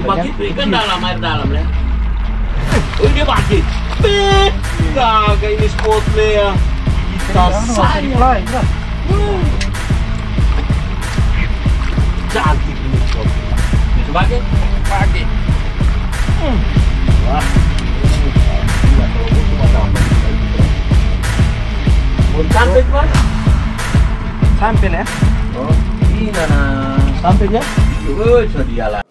begitu ikan dalam air dalam ya. Oh dia bangkit. Kagak ini spotnya ya. Kita sayang. Cantik ini spotnya. Itu bagi. Wah. Sampai mas? Sampai ya? Oh, ini nah. Sampai ya? Sedia lah.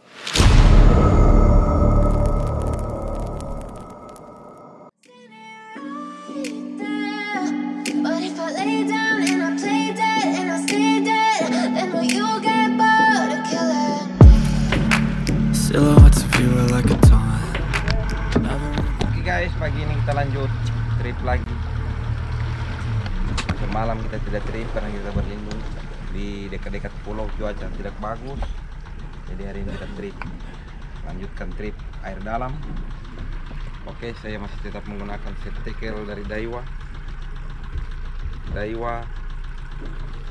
Oke guys, pagi ini kita lanjut trip lagi. Semalam kita tidak trip karena kita berlindung di dekat-dekat pulau, cuaca tidak bagus. Jadi hari ini kita trip, lanjutkan trip air dalam. Oke, saya masih tetap menggunakan set tackle dari Daiwa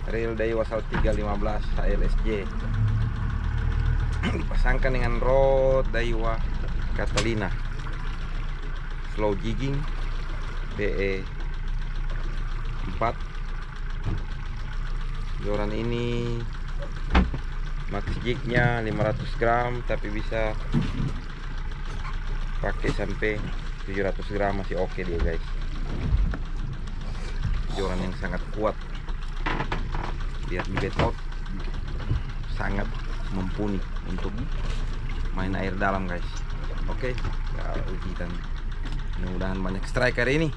Reel Daiwa 1315 HLSJ, dipasangkan dengan rod Daiwa Catalina slow jigging PE 4. Joran ini max jignya 500 gram, tapi bisa pakai sampai 700 gram, masih oke dia guys. Joran yang sangat kuat, lihat di betot, sangat mumpuni untuk main air dalam guys. Oke, kita uji dan mudah-mudahan banyak strike hari ini.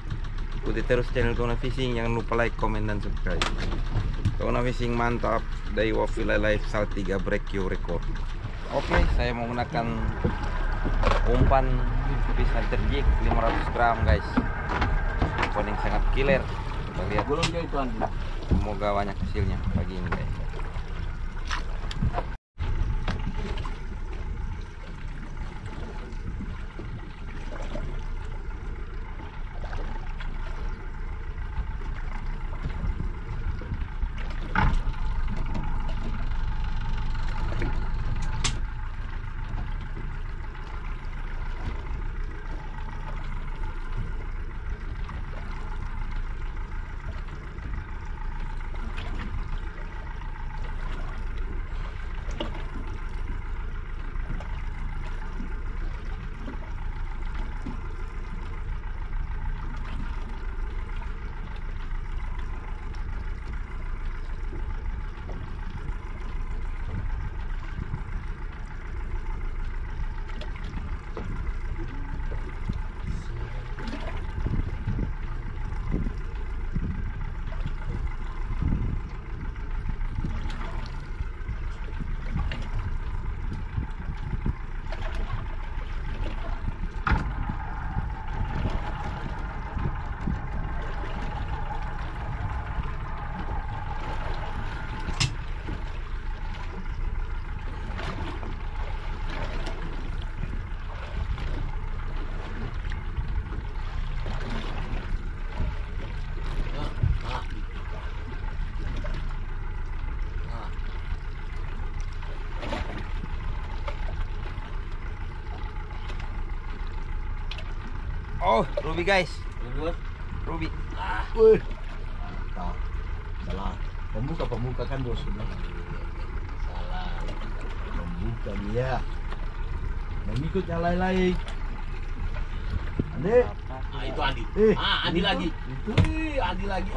Ikuti terus channel Tuna Fishing, jangan lupa like, comment, dan subscribe. Tuna Fishing mantap, Daiwa Fly Life Sal 3 break your record. Oke, saya menggunakan umpan fish hunter jig 500 gram guys. Umpan yang sangat killer. Kita lihat, semoga banyak hasilnya pagi ini guys. Oh, Ruby guys. Ruby. Mantap. Salah. Pemuka kan bos. Salah. Membuka dia. Mengikut yang lain-lain. Andi. Itu Andi. Andi lagi. Itu. Andi lagi.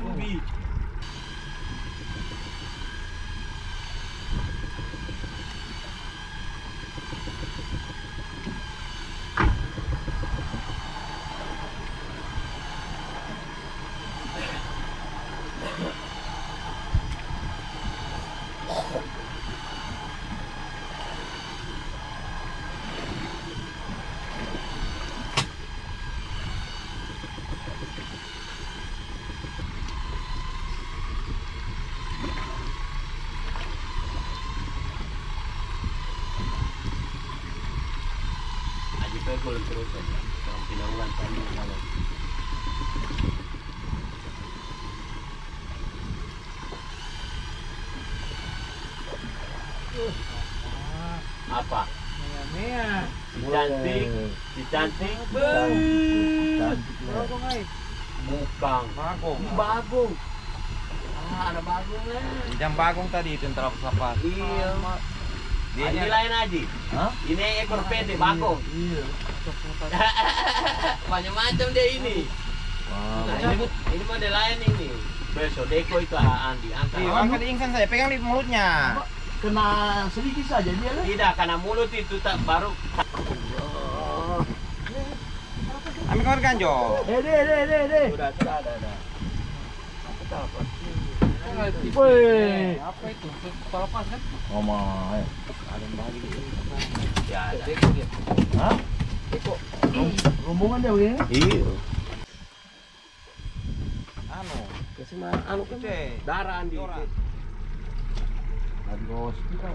Ruby. Pegol terus aja, orang pinaulan tadi malam. Apa? Si cantik, si cantik. Bukan. Bagong. Ah, ada bagong lah. Jam bagong tadi itu yang terlalu sapa. Iya. Ini lain aja. Hah? Ini ekor pendek bagong. Iya. Banyak macam dia ini. Ini model lain ini. Besok Deko itu Andi angkat. Iya, angkat ingsan saya, pegang di mulutnya. Kena sedikit saja dia lah. Tidak, karena mulut itu tak baru. Ambil kawan kanjo. Deh. Sudah ada. Apa? Woi. Apa itu? Pelepas kan? Ngomong. Ada yang bagi di sini. Ya, ada. Hah? Deko. Rombongan dia begini? Iya. Anu, Kesima anu kan Cek. darah Andi. Dora. Lagi ke hospital.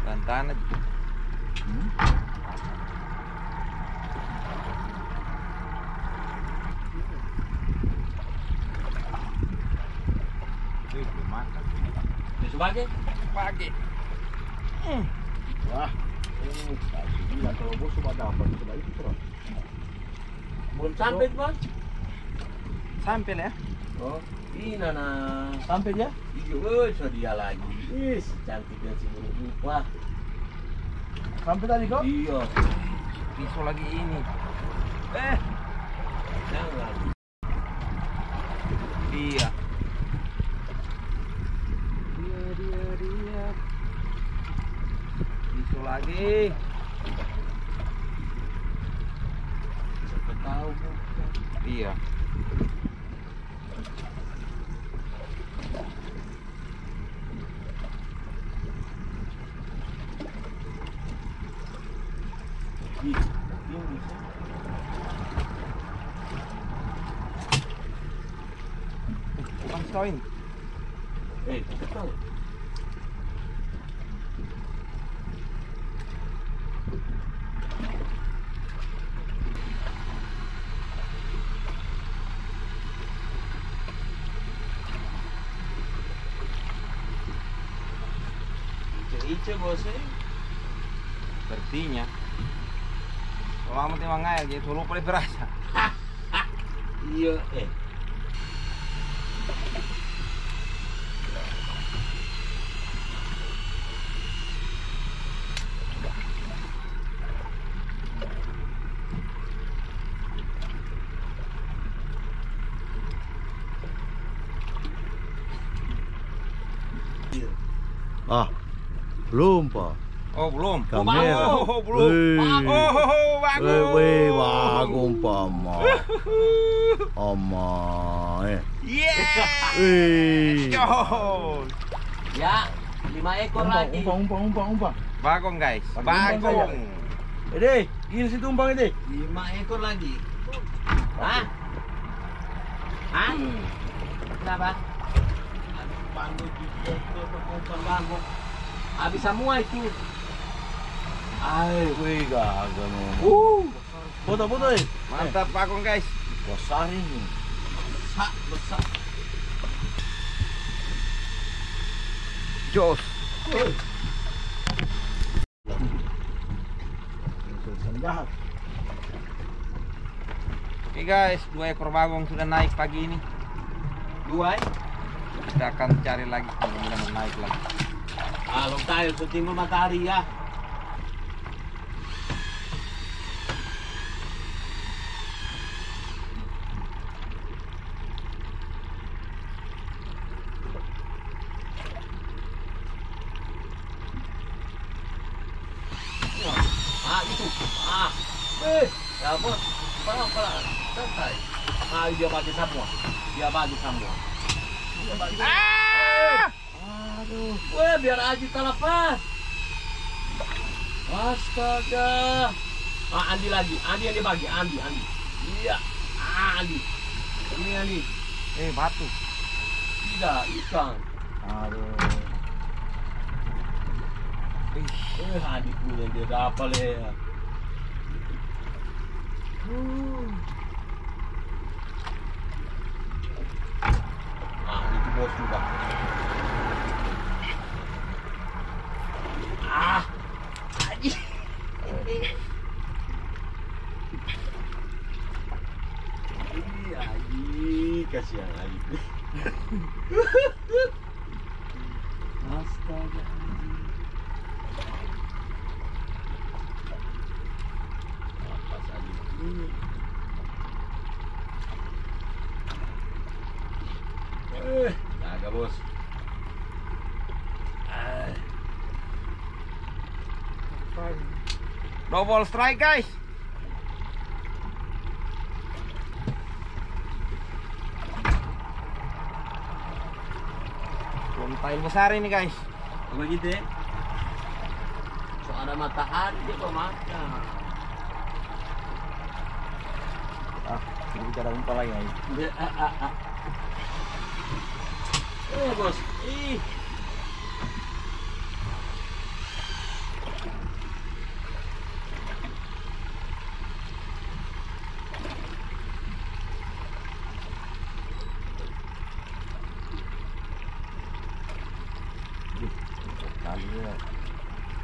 tantangan. Makan. Sebagai Pagi. Wah. Ini gila kalau bos sudah dapat sudah itu terus. belum sampai, Bang. Sampai ya. Oh, ini nana. Sampai dia? Iya, so dia lagi. Ih, si cantik dan si buruk rupa. Sampai tadi kok? Iya. Pisau lagi ini. Jangan. Dia. Pisau lagi. Siapa tahu bukan. Iya. Bukan koin. Siapa tahu. Ice bosnya. Sepertinya. Kalau amat emang ngair gitu, lupa dia berasa. Iya, Ah, belum Pak. Oh belum. Kamera. Oh belum. Oh bagus. Wih, bagus Pak Ma. Oma, Yeah. Wih. Jos. ya 5 ekor lagi. Umpang. Bagong guys. Bagong. Bagong. Ede, ini situ umpang Ede. 5 ekor lagi. Hah? Hah? Kenapa? Pandu juga itu umpan bambu. Habis semua itu. Ay, wih gagal no. Foto eh. Mantap bagong guys. Besar ini. Besar. Jos. Jahat. Oke guys, 2 ekor bagong sudah naik pagi ini. 2 Kita akan cari lagi, mudah-mudahan naik lagi. Kalau tayo sa timur matahari ya. Itu. Ya bos. Pelan-pelan. Santai. Dia bagi semua. Aduh, weh biar Aji terlepas. Astaga. Andi lagi, Andi yang dibagi, Andi. Iya, Andi. Ini Andi. Batu. Tidak, ikan. Aduh. Andi punya dia dapat ya. Coba. Ah, aji. Kasihan lagi. Astaga. Apa saja ini? Jaga bos. Double strike guys. Tail besar ini guys. Begitu ya? So ada matahari dia pemakan. Ini bicara umpan lagi. Bos. Ih.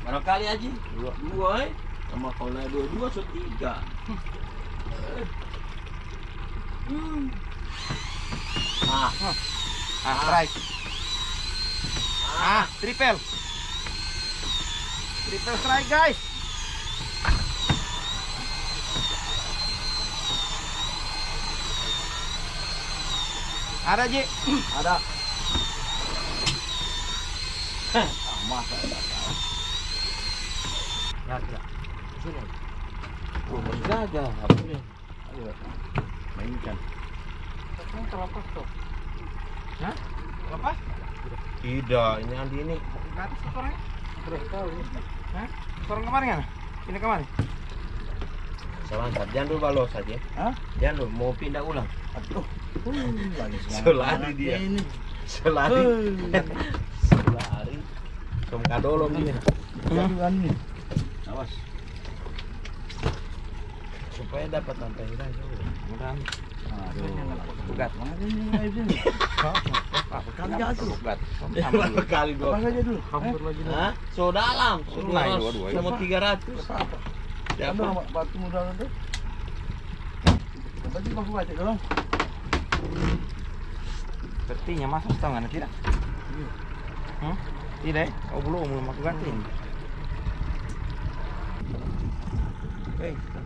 Berapa kali aja? Dua sama kau naik dua so 3. Strike. Triple strike guys. Ada Ji? Ada. Masa ada. Ya. Sini. Menjaga apa ni? Ayo. Mainkan. Ini terlepas tuh. Hah? Lepas? Tidak, ini Andi ini. Gratis kotornya? Terus tahu. Hah? Kotor kemarin kan? Ini kemarin? Selantar, jangan dulu balos saja. Hah? Jangan dulu, mau pindah ulang. Aduh. Lagi Selari dia. Selari. Selari. Kemka dolong dia. Jatuhan nih. Awas. Supaya dapat lantai kita. Mudah. Aduh. Bugat. Mana ini air sini? Kali jatuh. Bugat. Berapa kali dua? Apa saja dulu? Hampir lagi. Hah? So dalam. So Naik dua-dua. sama 300. Apa? Siapa? Ada batu muda nanti. Bagi bahu baca dong. Sepertinya masuk setengah tidak? Tidak. Oh belum aku gantiin.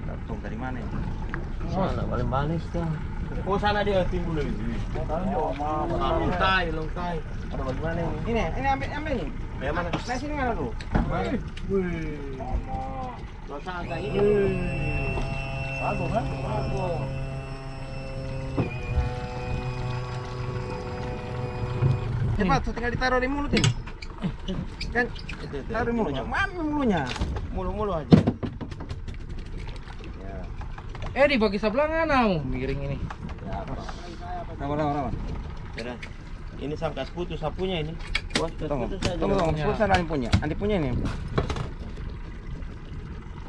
Gantung dari mana ini? Sana paling manis tuh. Oh sana dia timbul lagi. Lontai. Ada bagaimana ini? Ini ambil nih. Yang mana? Nah sini mana dulu? Wih. Rasa agak ini. Bagus kan? Bagus. Cepat, tinggal ditaruh di mulut ini. Kan, taruh di mulutnya. Mana mulutnya? Mulu-mulu aja. Ya. Dibagi sebelah nganau miring ini. Ya, Rawan. Sudah. Ini sangkas putus sapunya ini. Bos, Tunggu, putus saja. Susah Andi punya. Andi punya ini.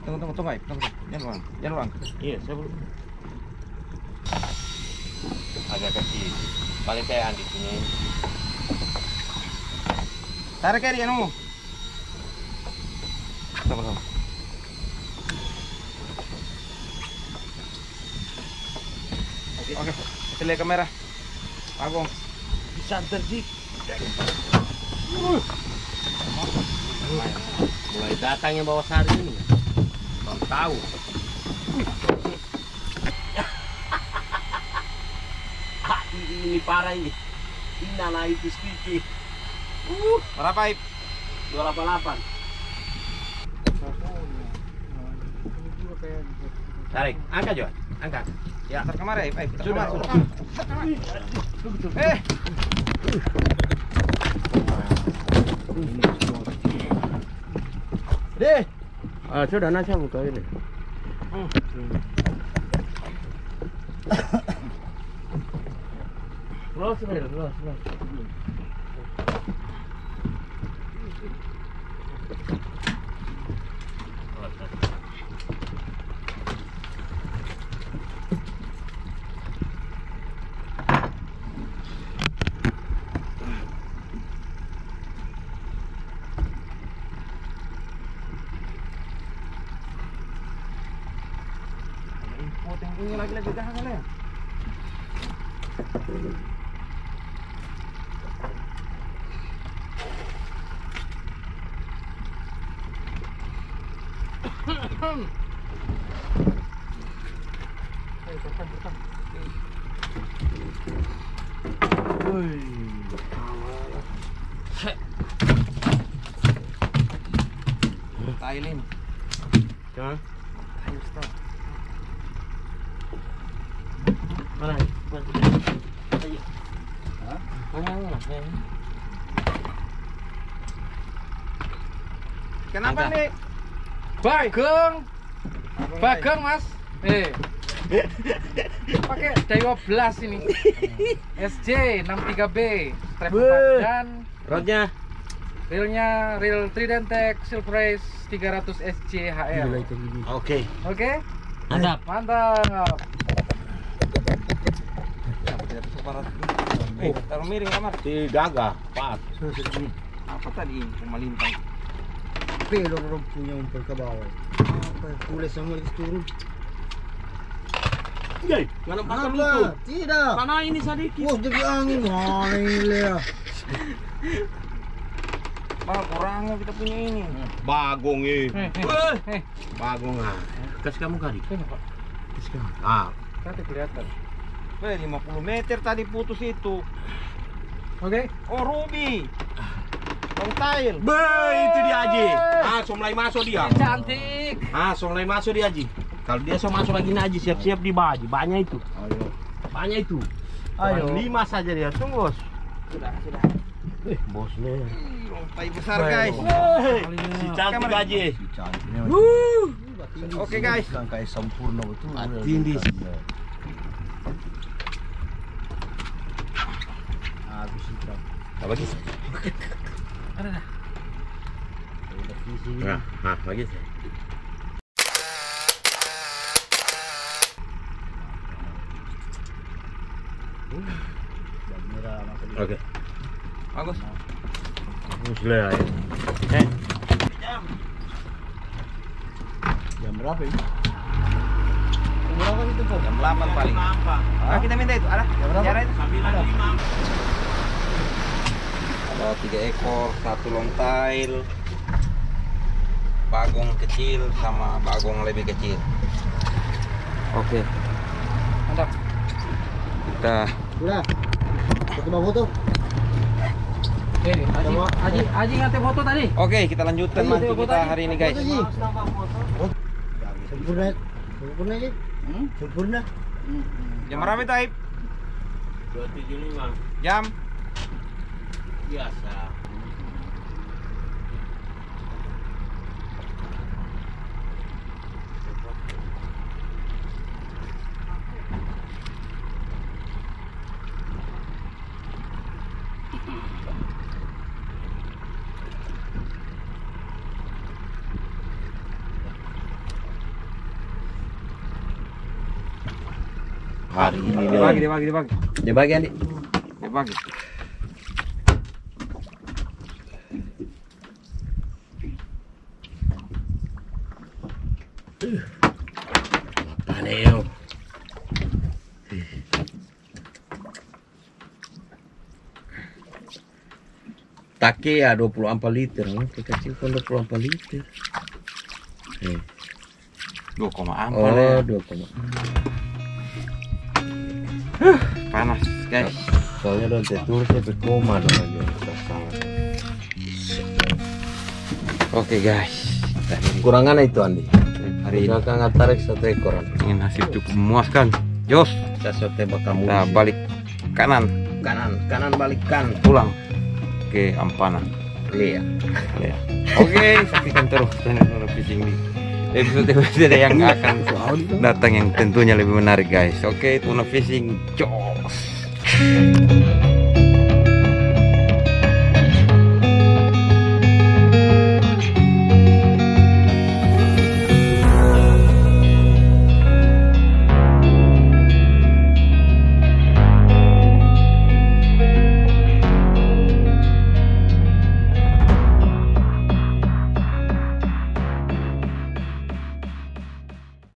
Tunggu, baik. Tunggu. Jangan luang. Iya, saya belum. Agak kecil. Paling kayak Andi punya ini. Tarik kiri anu. Tunggu. Oke, kita lihat kamera. Agung. Bisa terdik. Mulai datangnya bawa sari ini. Bang tahu. Ini parah ini. Inna itu speaking. Berapa, Ip? 288. Tarik, angkat juga, angkat. Ya, Putar kamera, Ip. Putar Sudah. kamera. Deh. Sudah nasi buka ini. Los. lebih gagal ya. Thailand. Jangan. Ayo stop. Mana? Ayo. Hah? Mana? Kenapa Angkat. nih? Bagong mas. Pakai Daiwa Blast ini. SJ 63B strap 4 dan Rodnya. reelnya reel Tridentec Silver Race 300 SC HR. Oke. Oke, Mantap. mantap. Taruh miring kamar. Si gagah, pas. Apa tadi? Pemalintang. Pero orang punya umpel ke bawah. Apa? Tulis sama lagi turun. Yey, jangan pakai lutut. Apa? Tidak. Sana ini sedikit. Wah, jadi angin. Wah, ini ya. Bah, kurangnya kita punya ini. Bagong Heh. Bagong ah. Kasih kamu kali. Ini Pak, Kasih kamu. Ah. nanti kelihatan. 50 meter tadi putus itu. Oke. Oh, Ruby. Long tail. Be, itu dia Haji. Ah, so mulai masuk dia. Cantik. Ah, so mulai masuk dia Haji. Kalau dia so masuk lagi nih Haji, siap-siap di baju. Banyak itu. Ayo. Banyak itu. Ayo. 5 saja dia. Tunggu, Bos. Sudah. Bosnya. Long tail besar, guys. Si cantik Haji. Oke, guys. Kan kayak sempurna betul. Tindis. Habis itu. Apa lagi? Ada dah. Nah, lagi. Merah masa dia. Oke. Bagus. Muslah. Jam berapa ini? Jam berapa itu, Pak? Jam 8 paling. Ah, kita minta itu. Ada. Jam berapa? Cara itu. 95. Ada 3 ekor, 1 long tail, bagong kecil sama bagong lebih kecil. Oke, Mantap. kita Udah. Foto foto. Aji ngantek foto tadi. oke kita lanjutkan Ayo, mantu foto kita aja. hari ini guys. Foto, Ji. Sempurna. Sempurna aja. Sempurna. Jam berapa Taib? 275. Jam Biasa. Hari ini dibagi. Dia bagi Andi. Dibagi. Paneo. Take ya 24 liter, oke kecil kan 24 liter. 2,4 Oh, ya. 2, Panas guys. soalnya udah tulisnya koma dong aja. Oke guys. Kurangan itu Andi. Hari ini Misalkan nggak tarik 1 ekor. ingin hasil cukup memuaskan. Jos, Kita sote bakal kita balik kanan kanan balikan. pulang ke Ampana. Iya. Ya. Oke, saksikan terus channel Tuna Fishing di episode yang akan datang yang tentunya lebih menarik guys. Oke, Tuna Fishing jos.